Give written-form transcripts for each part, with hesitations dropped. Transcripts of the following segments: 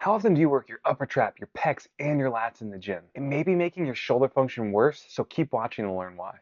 How often do you work your upper trap, your pecs, and your lats in the gym? It may be making your shoulder function worse, so keep watching to learn why.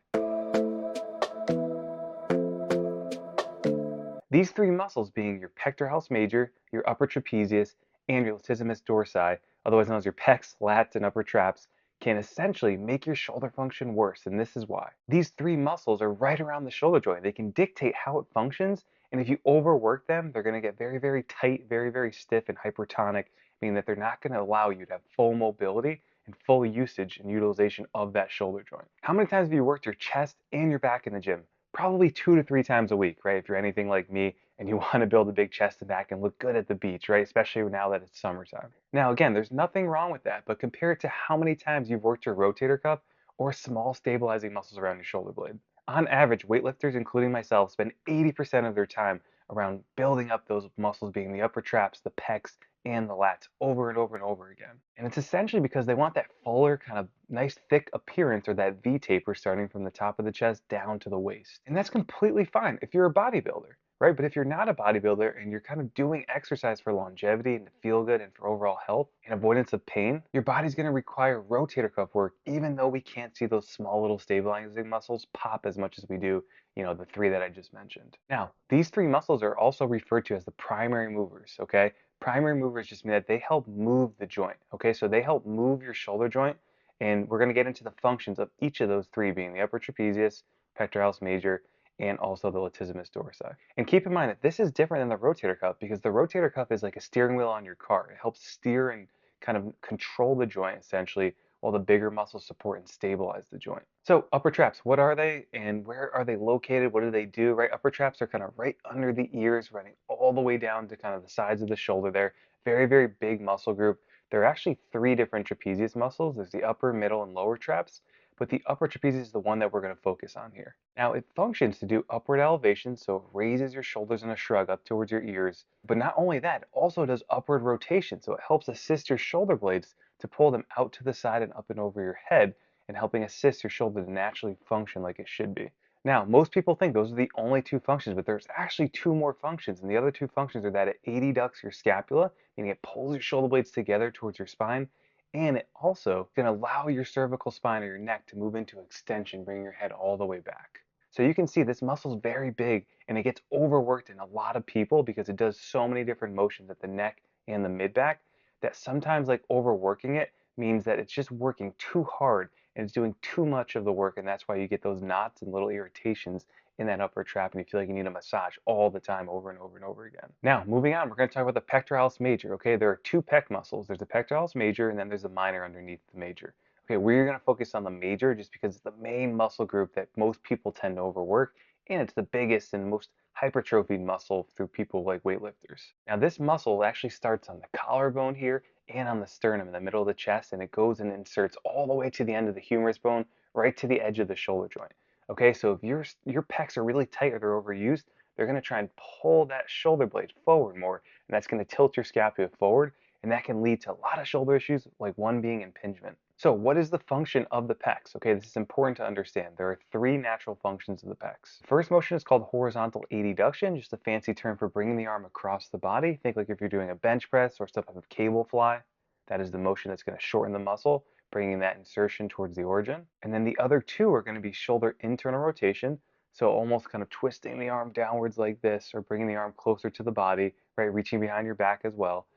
These three muscles being your pectoralis major, your upper trapezius, and your latissimus dorsi, otherwise known as your pecs, lats, and upper traps, can essentially make your shoulder function worse, and this is why. These three muscles are right around the shoulder joint. They can dictate how it functions, and if you overwork them, they're going to get very, very tight, very, very stiff, and hypertonic, meaning that they're not going to allow you to have full mobility and full usage and utilization of that shoulder joint. How many times have you worked your chest and your back in the gym? Probably 2 to 3 times a week, right? If you're anything like me and you want to build a big chest and back and look good at the beach, right? Especially now that it's summertime. Now, again, there's nothing wrong with that, but compare it to how many times you've worked your rotator cuff or small stabilizing muscles around your shoulder blade. On average, weightlifters, including myself, spend 80% of their time around building up those muscles, being the upper traps, the pecs, and the lats over and over and over again. And it's essentially because they want that fuller, kind of nice thick appearance or that V taper starting from the top of the chest down to the waist. And that's completely fine if you're a bodybuilder, right? But if you're not a bodybuilder and you're kind of doing exercise for longevity and to feel good and for overall health and avoidance of pain, your body's going to require rotator cuff work, even though we can't see those small little stabilizing muscles pop as much as we do, the three that I just mentioned. Now, these three muscles are also referred to as the primary movers, okay? Primary movers just mean that they help move the joint, okay? So they help move your shoulder joint, and we're going to get into the functions of each of those three being the upper trapezius, pectoralis major, and also the latissimus dorsi. And keep in mind that this is different than the rotator cuff because the rotator cuff is like a steering wheel on your car. It helps steer and kind of control the joint essentially, while the bigger muscles support and stabilize the joint. So upper traps, what are they and where are they located? What do they do, right? Upper traps are kind of right under the ears, running all the way down to kind of the sides of the shoulder there. Very, very big muscle group. There are actually three different trapezius muscles. There's the upper, middle, and lower traps, but the upper trapezius is the one that we're going to focus on here. Now, it functions to do upward elevation, so it raises your shoulders in a shrug up towards your ears. But not only that, it also does upward rotation, so it helps assist your shoulder blades to pull them out to the side and up and over your head, and helping assist your shoulder to naturally function like it should be. Now, most people think those are the only two functions, but there's actually two more functions, and the other two functions are that it adducts your scapula, meaning it pulls your shoulder blades together towards your spine, and it also can allow your cervical spine or your neck to move into extension, bringing your head all the way back. So you can see this muscle is very big and it gets overworked in a lot of people because it does so many different motions at the neck and the mid back that sometimes like overworking it means that it's just working too hard and it's doing too much of the work, and that's why you get those knots and little irritations in that upper trap and you feel like you need a massage all the time over and over and over again. Now, moving on, we're going to talk about the pectoralis major. Okay, there are two pec muscles. There's the pectoralis major and then there's the minor underneath the major. Okay, we're going to focus on the major just because it's the main muscle group that most people tend to overwork, and it's the biggest and most hypertrophied muscle through people like weightlifters. Now, this muscle actually starts on the collarbone here and on the sternum in the middle of the chest, and it goes and inserts all the way to the end of the humerus bone, right to the edge of the shoulder joint. Okay, so if your pecs are really tight or they're overused, they're going to try and pull that shoulder blade forward more, and that's going to tilt your scapula forward, and that can lead to a lot of shoulder issues, like one being impingement. So what is the function of the pecs? Okay, this is important to understand. There are three natural functions of the pecs. The first motion is called horizontal adduction, just a fancy term for bringing the arm across the body. Think like if you're doing a bench press or some type of cable fly, that is the motion that's going to shorten the muscle, bringing that insertion towards the origin. And then the other two are going to be shoulder internal rotation, so almost kind of twisting the arm downwards like this or bringing the arm closer to the body, right, reaching behind your back as well.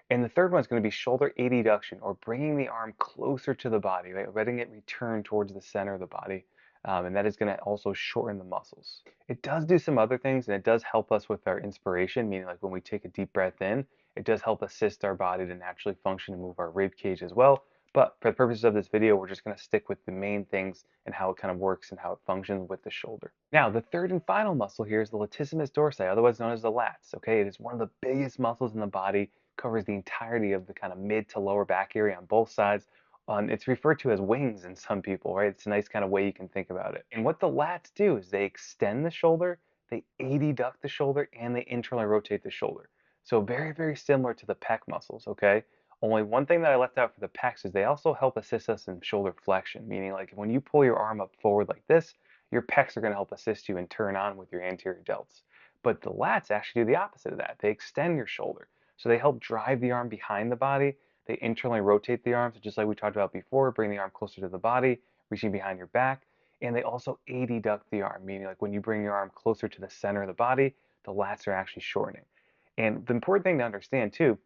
And the third one is going to be shoulder adduction, or bringing the arm closer to the body, right, letting it return towards the center of the body. And that is going to also shorten the muscles. It does do some other things, and it does help us with our inspiration, meaning like when we take a deep breath in, it does help assist our body to naturally function and move our rib cage as well. But for the purposes of this video, we're just going to stick with the main things and how it kind of works and how it functions with the shoulder. Now, the third and final muscle here is the latissimus dorsi, otherwise known as the lats. Okay, it is one of the biggest muscles in the body, covers the entirety of the kind of mid to lower back area on both sides. It's referred to as wings in some people, right? It's a nice kind of way you can think about it. And what the lats do is they extend the shoulder, they adduct the shoulder, and they internally rotate the shoulder. So very, very similar to the pec muscles, okay? Only one thing that I left out for the pecs is they also help assist us in shoulder flexion, meaning like when you pull your arm up forward like this, your pecs are going to help assist you and turn on with your anterior delts. But the lats actually do the opposite of that. They extend your shoulder. So they help drive the arm behind the body. They internally rotate the arm, so just like we talked about before, bring the arm closer to the body, reaching behind your back. And they also adduct the arm, meaning like when you bring your arm closer to the center of the body, the lats are actually shortening. And the important thing to understand too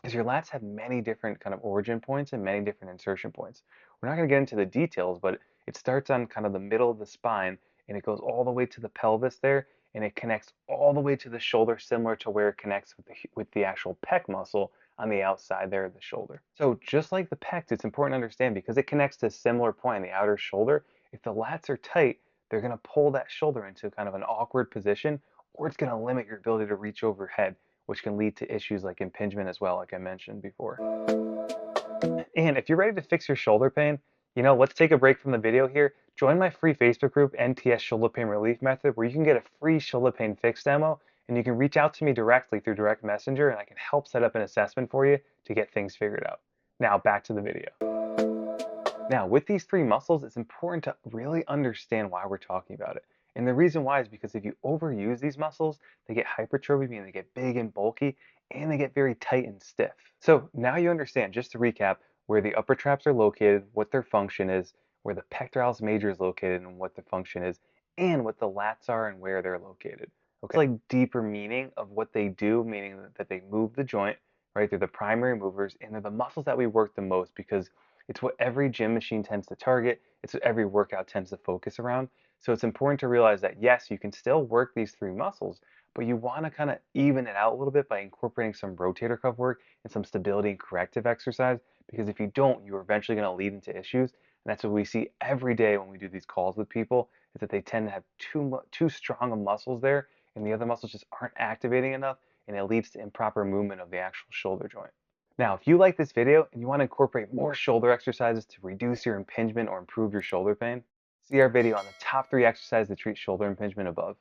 is your lats have many different kind of origin points and many different insertion points. We're not going to get into the details, but it starts on kind of the middle of the spine and it goes all the way to the pelvis there, and it connects all the way to the shoulder, similar to where it connects with the actual pec muscle on the outside there of the shoulder. So just like the pecs, it's important to understand because it connects to a similar point in the outer shoulder. If the lats are tight, they're going to pull that shoulder into kind of an awkward position, or it's going to limit your ability to reach overhead, which can lead to issues like impingement as well, like I mentioned before. And if you're ready to fix your shoulder pain, let's take a break from the video here. Join my free Facebook group, NTS Shoulder Pain Relief Method, where you can get a free shoulder pain fix demo, and you can reach out to me directly through direct messenger, and I can help set up an assessment for you to get things figured out. Now back to the video. Now, with these three muscles, it's important to really understand why we're talking about it. And the reason why is because if you overuse these muscles, they get hypertrophy, meaning they get big and bulky, and they get very tight and stiff. So now you understand, just to recap, where the upper traps are located, what their function is, where the pectoralis major is located and what the function is, and what the lats are and where they're located. Okay, like deeper meaning of what they do, meaning that they move the joint, right? They're the primary movers, and they're the muscles that we work the most because it's what every gym machine tends to target. It's what every workout tends to focus around. So it's important to realize that yes, you can still work these three muscles, but you want to kind of even it out a little bit by incorporating some rotator cuff work and some stability and corrective exercise. Because if you don't, you're eventually going to lead into issues. And that's what we see every day when we do these calls with people, is that they tend to have too strong of muscles there, and the other muscles just aren't activating enough, and it leads to improper movement of the actual shoulder joint. Now, if you like this video and you want to incorporate more shoulder exercises to reduce your impingement or improve your shoulder pain, see our video on the top 3 exercises to treat shoulder impingement above.